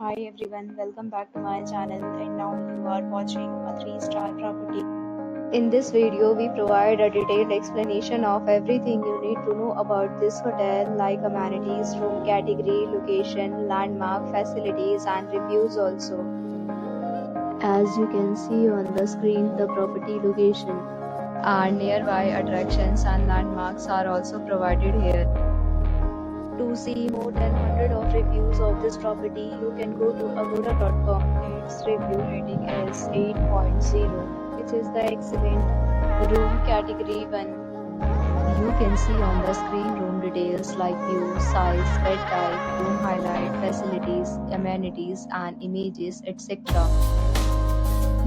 Hi everyone, welcome back to my channel and now you are watching a 3-star property. In this video, we provide a detailed explanation of everything you need to know about this hotel like amenities, room category, location, landmark, facilities and reviews also. As you can see on the screen, the property location and nearby attractions and landmarks are also provided here. To see more than 100 of reviews of this property, you can go to agoda.com. Its review rating is 8.0, which is the excellent. Room category 1. You can see on the screen room details like view, size, bed type, room highlight, facilities, amenities and images, etc.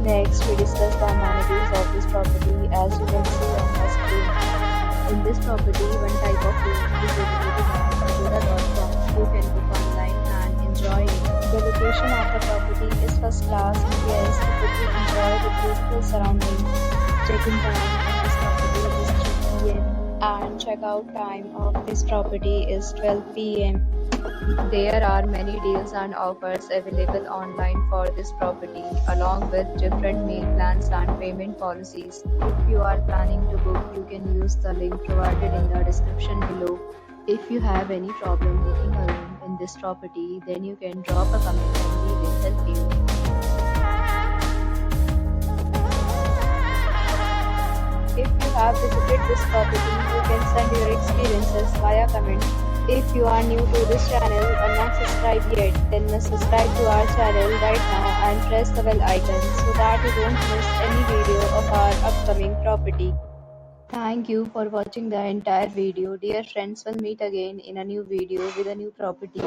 Next, we discuss the amenities of this property as you can see on the screen. In this property, one type of room is available on agoda.com. You can book online and enjoy it. The location of the property is first class and guests could enjoy the peaceful surroundings. Check-in time of this property is 3 p.m. and check-out time of this property is 12 p.m. There are many deals and offers available online for this property, along with different meal plans and payment policies. If you are planning to book, you can use the link provided in the description below. If you have any problem booking a room in this property, then you can drop a comment and we will help you. If you have visited this property, you can send your experiences via comment. If you are new to this channel or not subscribed yet, then must subscribe to our channel right now and press the bell icon so that you don't miss any video of our upcoming property. Thank you for watching the entire video. Dear friends, we'll meet again in a new video with a new property.